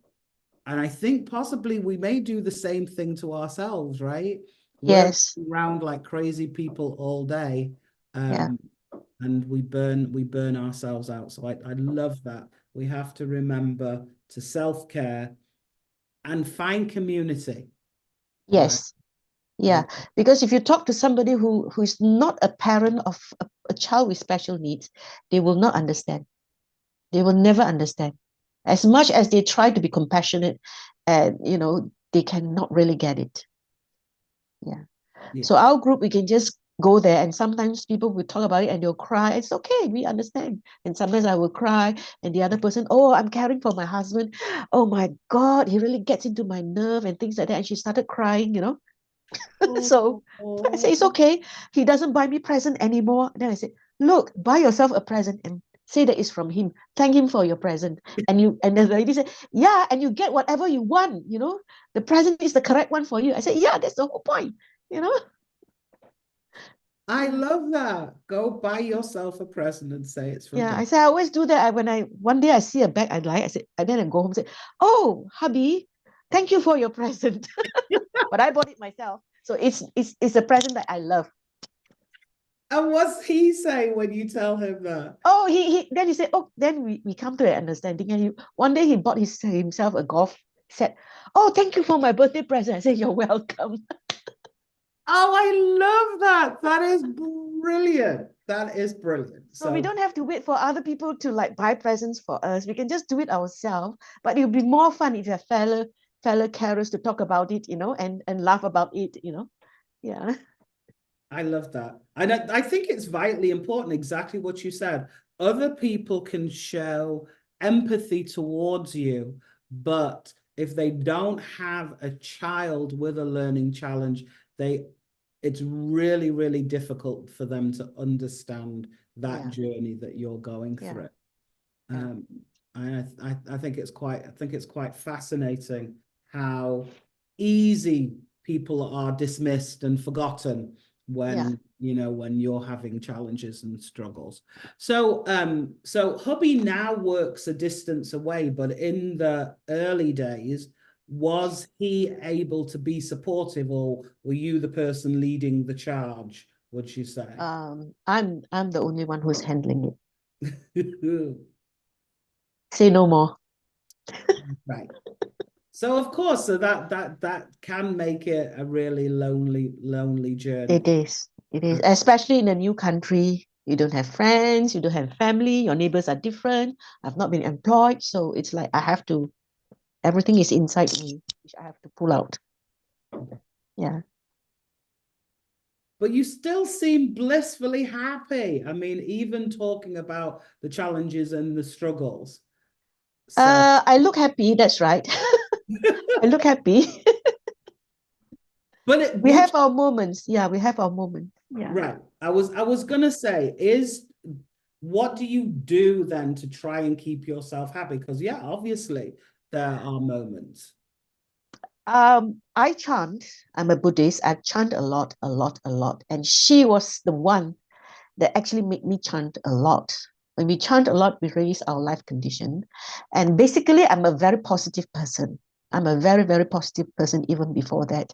and I think possibly we may do the same thing to ourselves, right? We're Yes. around like crazy people all day, Yeah. um, and we burn ourselves out. So I love that. We have to remember to self-care and find community, right? Yes. Yeah. Because if you talk to somebody who is not a parent of a child with special needs, they will not understand. They will never understand. As much as they try to be compassionate, and they cannot really get it. Yeah. Yeah. So our group, we can just go there, and sometimes people will talk about it and they'll cry. It's okay, we understand. And sometimes I will cry, and the other person, oh, I'm caring for my husband. Oh my God, he really gets into my nerve and things like that. And she started crying. So I say, it's Oh, okay. He doesn't buy me present anymore. Then I said, look, buy yourself a present and say that it's from him. Thank him for your present. And the lady said, yeah, and you get whatever you want. The present is the correct one for you. I said, yeah, that's the whole point, you know. I Yeah. love that. Go buy yourself a present and say it's from Yeah, I God. say I always do that. When I one day I see a bag I like, I said, and then I go home and say, "Oh, hubby, thank you for your present." But I bought it myself, so it's a present that I love. And what's he say when you tell him that? Oh, he then he said, oh, then we come to an understanding. And one day he bought himself a golf set. Oh, thank you for my birthday present. I said, you're welcome. Oh, I love that. That is brilliant. That is brilliant. So we So don't have to wait for other people to like buy presents for us. We can just do it ourselves. But it would be more fun if you have fellow carers to talk about it, and laugh about it. Yeah. I love that. And I think it's vitally important, exactly what you said. Other people can show empathy towards you, but if they don't have a child with a learning challenge, they it's really, really difficult for them to understand that Yeah. journey that you're going Yeah. through. Yeah. Um, I think it's quite fascinating how easy people are dismissed and forgotten Yeah. when you're having challenges and struggles. So hubby now works a distance away, but in the early days, was he able to be supportive, or were you the person leading the charge, would you say? I'm the only one who's handling it. Say no more. Right. So of course, so that can make it a really lonely It journey. is. It is. Especially in a new country. You don't have friends, you don't have family, your neighbors are different. I've not been employed. So it's like everything is inside me, which I have to pull out. Yeah. But you still seem blissfully happy. I mean, even talking about the challenges and the struggles. So, I look happy, that's right. I look happy. but it We would have our moments. Yeah, we have our moments. Yeah. right. I was gonna say, what do you do then to try and keep yourself happy? Because yeah, obviously there are moments. I chant. I'm a Buddhist. I chant a lot, a lot, a lot. And she was the one that actually made me chant a lot. When we chant a lot, we raise our life condition. And basically, I'm a very positive person. I'm a very, very positive person even before that.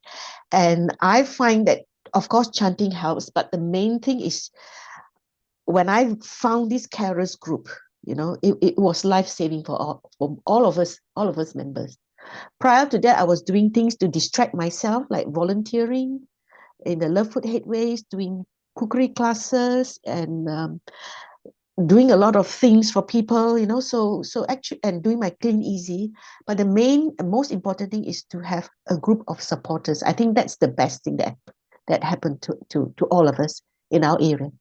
And I find that, of course, chanting helps, but the main thing is when I found this carers group, it was life-saving for all of us members. Prior to that, I was doing things to distract myself, like volunteering in the Love Food Headways, doing cookery classes, and doing a lot of things for people, so actually, and doing my clean easy. But the main and most important thing is to have a group of supporters. I think that's the best thing that happened to all of us in our area,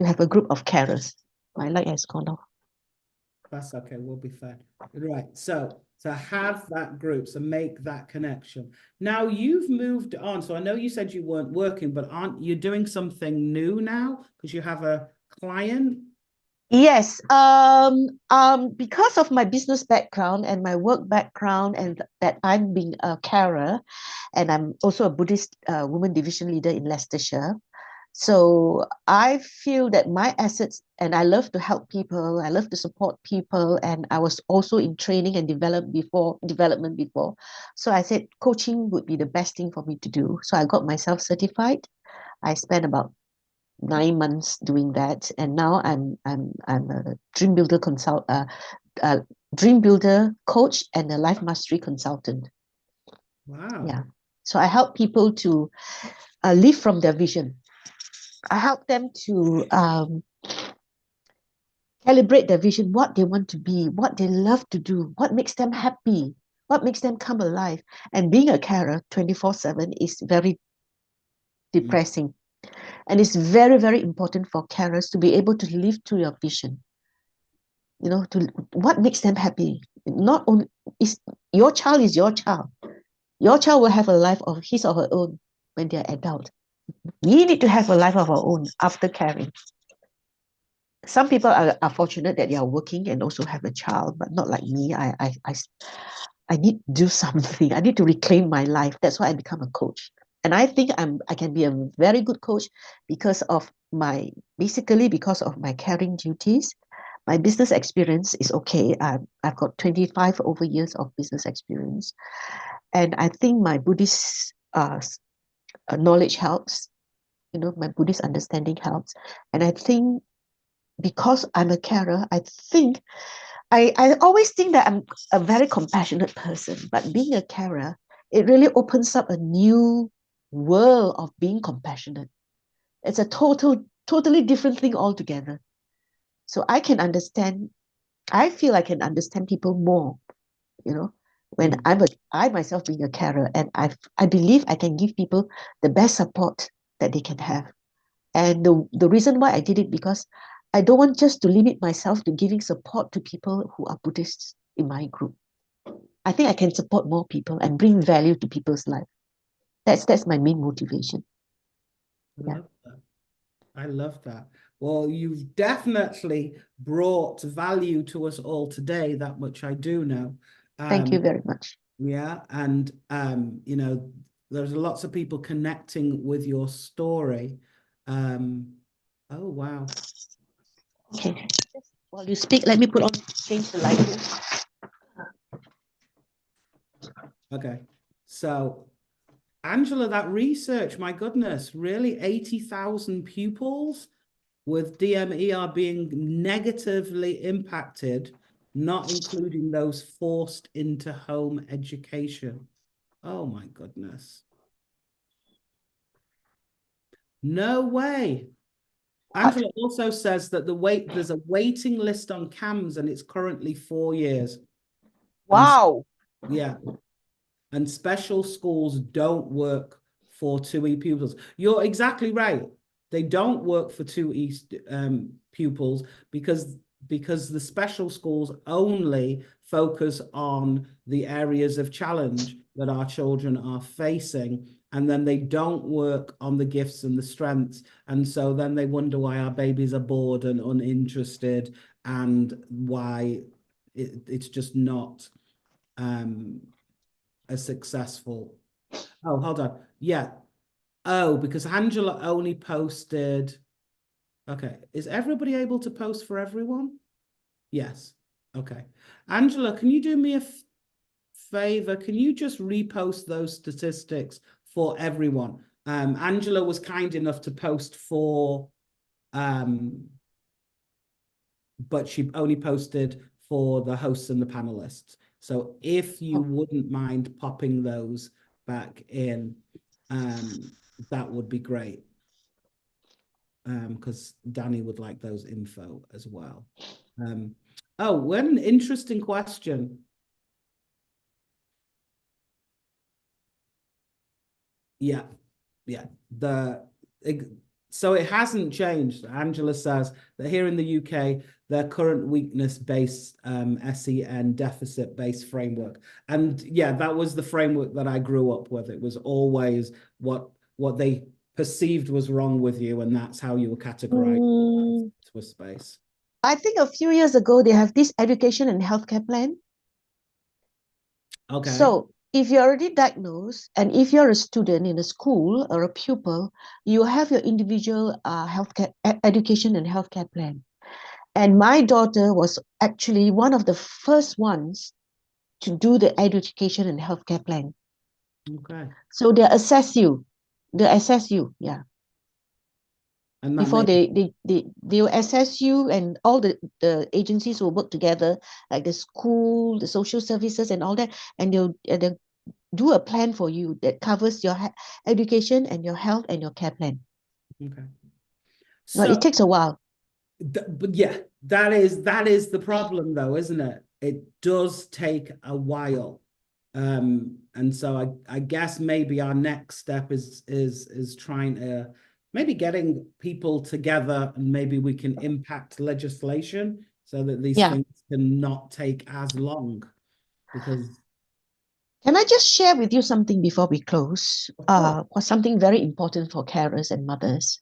to have a group of carers. I like as called off. That's okay. We'll be fair. Right. So to have that group, so make that connection. Now you've moved on. So I know you said you weren't working, but aren't you doing something new now because you have a client? Yes, because of my business background and my work background, and that I'm being a carer, and I'm also a Buddhist women division leader in Leicestershire. So I feel that my assets, and I love to help people, I love to support people, and I was also in training and development before. So I said coaching would be the best thing for me to do. So I got myself certified. I spent about 9 months doing that, and now I'm a dream builder dream builder coach and a life mastery consultant. Wow. Yeah. So I help people to live from their vision. I help them to calibrate their vision, what they want to be, what they love to do, what makes them happy, what makes them come alive. And being a carer 24/7 is very Mm. depressing. And it's very, very important for carers to be able to live to your vision. To what makes them happy. Not only is your child is your child. Your child will have a life of his or her own when they're adult. We need to have a life of our own after caring. Some people are fortunate that they are working and also have a child, but not like me. I need to do something. I need to reclaim my life. That's why I become a coach. And I think I can be a very good coach because of because of my caring duties. My business experience is okay. I've got 25 over years of business experience. And I think my Buddhist knowledge helps. My Buddhist understanding helps. And I think because I'm a carer, I always think that I'm a very compassionate person, but being a carer, it really opens up a new world of being compassionate. It's a totally different thing altogether. So I feel I can understand people more, you know, when Mm. I myself being a carer, and I believe I can give people the best support that they can have. And the reason why I did it because I don't want just to limit myself to giving support to people who are Buddhists in my group. I think I can support more people and bring value to people's life. That's my main motivation. I Yeah. love that. I love that. Well, you've definitely brought value to us all today. That much I do know. Thank you Um, very much. yeah, and there's lots of people connecting with your story. Um, oh wow. Okay. While you speak, let me change the lighting. Okay. So Angela, that research, my goodness, really 80,000 pupils with DMER being negatively impacted, not including those forced into home education. Oh my goodness. No way. What? Angela also says that there's a waiting list on CAMS and it's currently 4 years. And Wow. yeah, and special schools don't work for 2E pupils. You're exactly right. They don't work for 2E pupils because the special schools only focus on the areas of challenge that our children are facing. And then they don't work on the gifts and the strengths. And so then they wonder why our babies are bored and uninterested and why it's just not a successful. Oh, hold on. Yeah. Oh, because Angela only posted. Okay. Is everybody able to post for everyone? Yes. Okay. Angela, can you do me a favor? Can you just repost those statistics for everyone? Angela was kind enough to post for, but she only posted for the hosts and the panelists. So if you Oh, wouldn't mind popping those back in, um, that would be great. Because Danny would like those info as well. Um, oh, what an interesting question. Yeah, yeah. So it hasn't changed. Angela says that here in the UK, their current weakness-based SEN deficit-based framework, and yeah, that was the framework that I grew up with. It was always what they perceived was wrong with you, and that's how you were categorized mm, to a space. I think a few years ago they have this education and healthcare plan. Okay. So if you're already diagnosed, and if you're a student in a school or a pupil, you have your individual healthcare education and healthcare plan. And my daughter was actually one of the first ones to do the education and healthcare plan. Okay. So they assess you. They assess you, yeah. And that Before made they will assess you, and all the agencies will work together, like the school, the social services and all that, and they'll do a plan for you that covers your education and your health and your care plan. okay. But it So takes a while. but yeah, that is the problem though, isn't it? It does take a while. And so I guess maybe our next step is trying to maybe getting people together, and maybe we can impact legislation so that these Yeah. things can not take as long. Because Can I just share with you something before we close? of course, Was something very important for carers and mothers.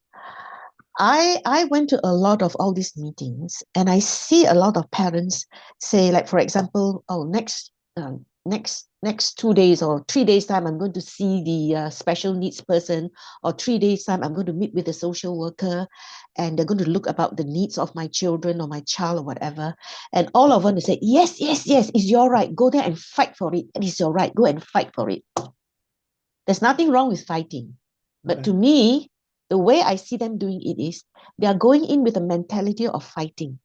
I went to a lot of all these meetings, and I see a lot of parents say, like, for example, oh, next 2 days or 3 days time, I'm going to see the special needs person, or 3 days time, I'm going to meet with a social worker, and they're going to look about the needs of my children or my child or whatever. And all of them say, yes, yes, yes, it's your right. Go there and fight for it. It is your right. Go and fight for it. There's nothing wrong with fighting. But okay. to me, the way I see them doing it is they are going in with a mentality of fighting.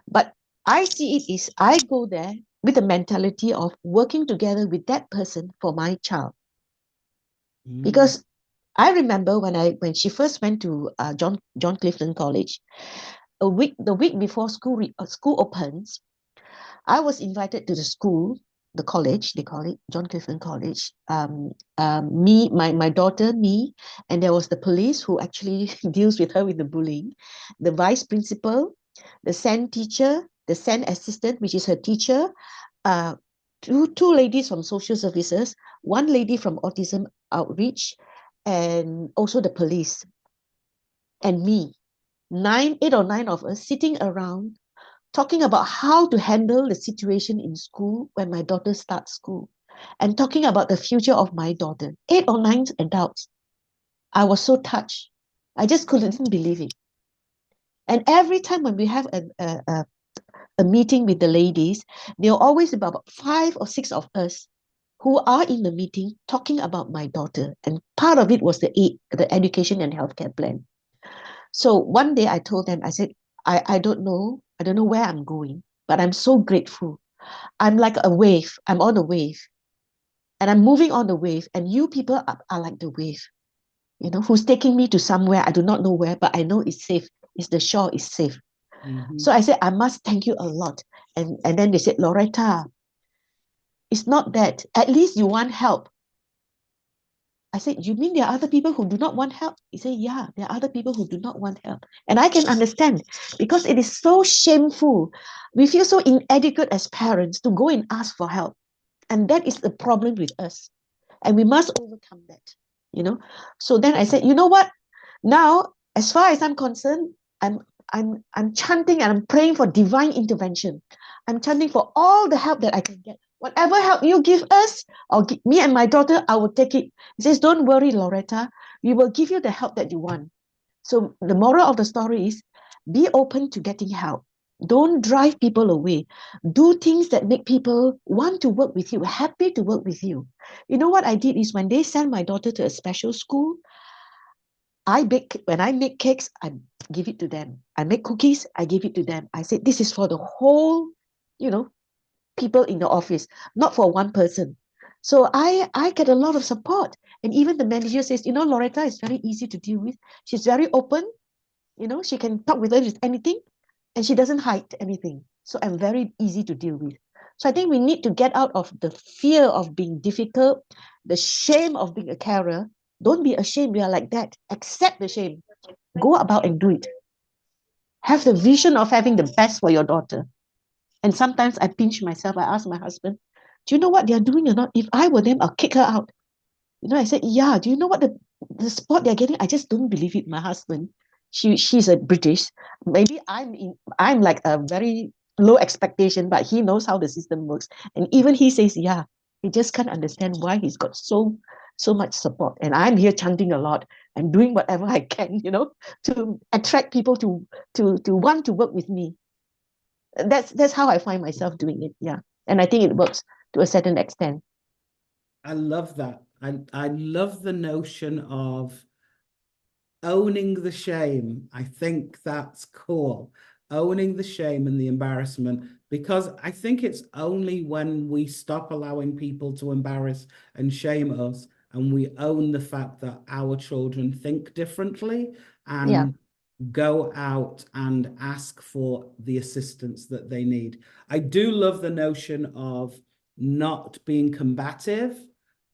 But I see it is I go there with a mentality of working together with that person for my child. Mm, Because I remember when she first went to John Clifton College, the week before school opens, I was invited to the school, the college, they call it John Clifton College. My daughter, me, and there was the police who actually deals with her with the bullying, the vice principal, the SEN teacher, the SEN assistant, which is her teacher, uh, two ladies from social services, one lady from autism outreach, and also the police, and me. 8 or 9 of us sitting around talking about how to handle the situation in school when my daughter starts school, and talking about the future of my daughter. 8 or 9 adults. I was so touched. I just couldn't believe it. And every time when we have a meeting with the ladies, there are always about 5 or 6 of us who are in the meeting talking about my daughter. And part of it was the education and healthcare plan. So one day I told them, I said, I don't know. I don't know where I'm going, but I'm so grateful. I'm like a wave. I'm on a wave, and I'm moving on the wave. And you people are like the wave, who's taking me to somewhere. I do not know where, but I know it's safe. It's the shore is safe. mhm. So I said, I must thank you a lot. And then they said, Loretta, it's not that. At least you want help. I said, you mean there are other people who do not want help? He said, yeah, there are other people who do not want help. And I can understand, because it is so shameful. We feel so inadequate as parents to go and ask for help. And that is the problem with us. And we must overcome that. So then I said, you know what? Now, as far as I'm concerned, I'm I'm chanting and I'm praying for divine intervention. I'm chanting for all the help that I can get. Whatever help you give us, or me and my daughter, I will take it. He says, don't worry, Loretta. We will give you the help that you want. So the moral of the story is be open to getting help. Don't drive people away. Do things that make people want to work with you, happy to work with you. You know what I did is when they sent my daughter to a special school, when I make cakes, I give it to them. I make cookies, I give it to them. I said, this is for the whole, you know, people in the office, not for one person. So I get a lot of support. And even the manager says, Loretta is very easy to deal with. She's very open. She can talk with her with anything, and she doesn't hide anything. So I'm very easy to deal with. So I think we need to get out of the fear of being difficult, the shame of being a carer. Don't be ashamed. We are like that. Accept the shame. Go about and do it. Have the vision of having the best for your daughter. And sometimes I pinch myself. I ask my husband, do you know what they're doing or not? If I were them, I'll kick her out. I said, yeah, do you know what the sport they're getting? I just don't believe it. My husband, she's a British. Maybe I'm like a very low expectation, but he knows how the system works. And even he says, yeah. He just can't understand why he's got so much support. And I'm here chanting a lot and doing whatever I can, to attract people to want to work with me. That's how I find myself doing it. Yeah. And I think it works to a certain extent. I love that. I love the notion of owning the shame. I think that's cool. Owning the shame and the embarrassment, because I think it's only when we stop allowing people to embarrass and shame us and we own the fact that our children think differently Yeah. and go out and ask for the assistance that they need. I do love the notion of not being combative,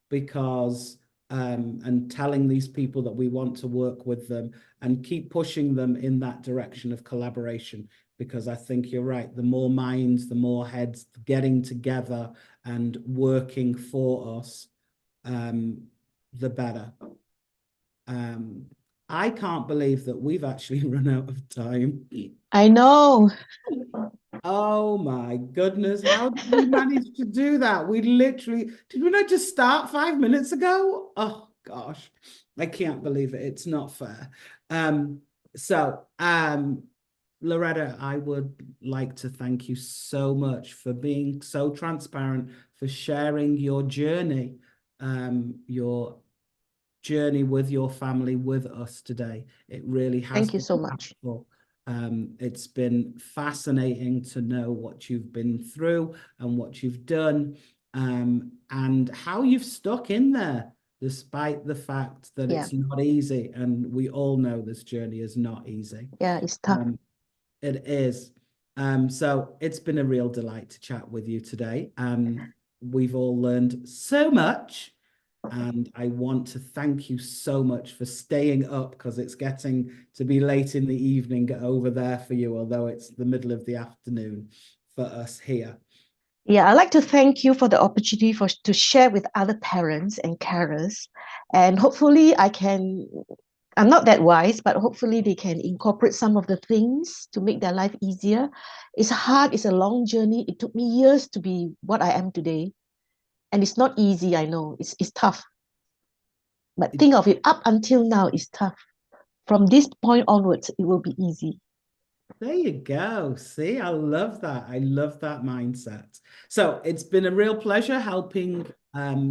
because and telling these people that we want to work with them and keep pushing them in that direction of collaboration, because I think you're right. The more minds, the more heads getting together and working for us, the better. I can't believe that we've actually run out of time. I know. Oh my goodness, how did we manage to do that? We literally, did we not just start 5 minutes ago? Oh gosh, I can't believe it. It's not fair. Um, so, Loretta, I would like to thank you so much for being so transparent, for sharing your journey with your family with us today. It really has Thank you been so much. powerful. It's been fascinating to know what you've been through and what you've done, and how you've stuck in there despite the fact that Yeah. it's not easy. And we all know this journey is not easy. Yeah, it's tough. It is. So it's been a real delight to chat with you today. We've all learned so much. And I want to thank you so much for staying up, because it's getting to be late in the evening over there for you, although it's the middle of the afternoon for us here. Yeah, I'd like to thank you for the opportunity to share with other parents and carers. And hopefully I'm not that wise, but hopefully they can incorporate some of the things to make their life easier. It's hard, it's a long journey. It took me years to be what I am today. And it's not easy, I know. It's tough. But think of it, up until now, it's tough. From this point onwards, it will be easy. There you go. See, I love that. I love that mindset. So it's been a real pleasure helping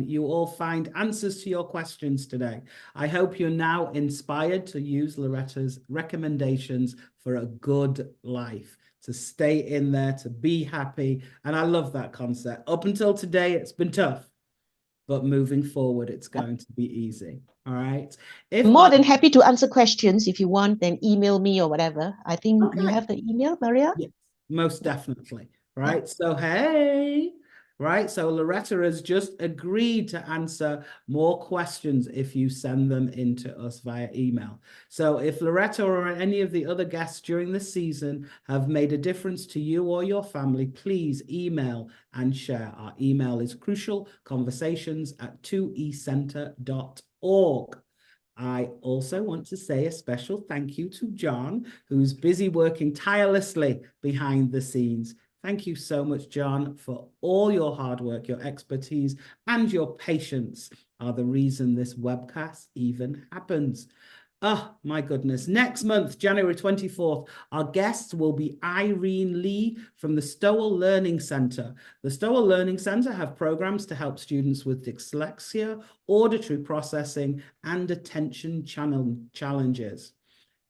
you all find answers to your questions today. I hope you're now inspired to use Loretta's recommendations for a good life, to stay in there, to be happy. And I love that concept. Up until today, it's been tough, but moving forward, it's going to be easy. All right. I'm If more by than happy to answer questions if you want, then email me or whatever. I think you Okay. have the email, Maria? Yes, most definitely. Right. So, hey, right. So, Loretta has just agreed to answer more questions if you send them in to us via email. So, if Loretta or any of the other guests during the season have made a difference to you or your family, please email and share. Our email is crucialconversations@2ecenter.org. I also want to say a special thank you to John, who's busy working tirelessly behind the scenes. Thank you so much, John, for all your hard work. Your expertise and your patience are the reason this webcast even happens. Oh, my goodness. Next month, January 24th, our guests will be Irene Lee from the Stowell Learning Centre. The Stowell Learning Centre have programs to help students with dyslexia, auditory processing, and attention challenges.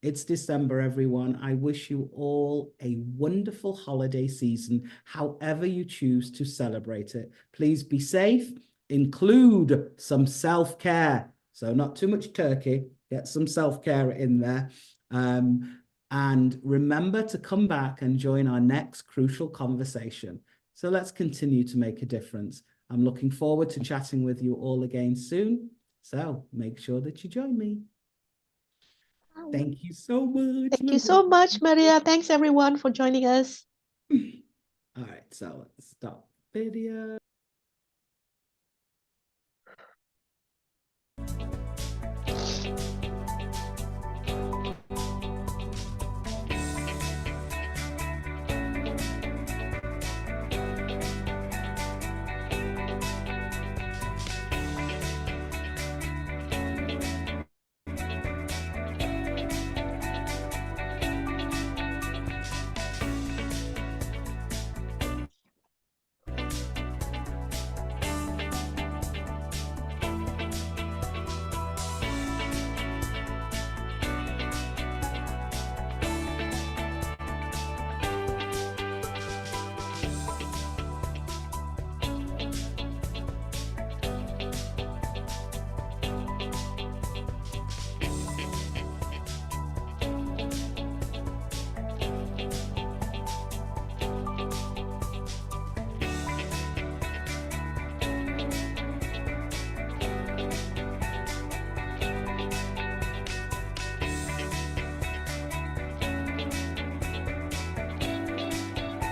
It's December, everyone. I wish you all a wonderful holiday season, however you choose to celebrate it. Please be safe, include some self-care. So not too much turkey, get some self-care in there. And remember to come back and join our next crucial conversation. So let's continue to make a difference. I'm looking forward to chatting with you all again soon. So make sure that you join me. Thank you so much. Thank you so much, Maria. Thanks everyone for joining us. All right, so let's stop video.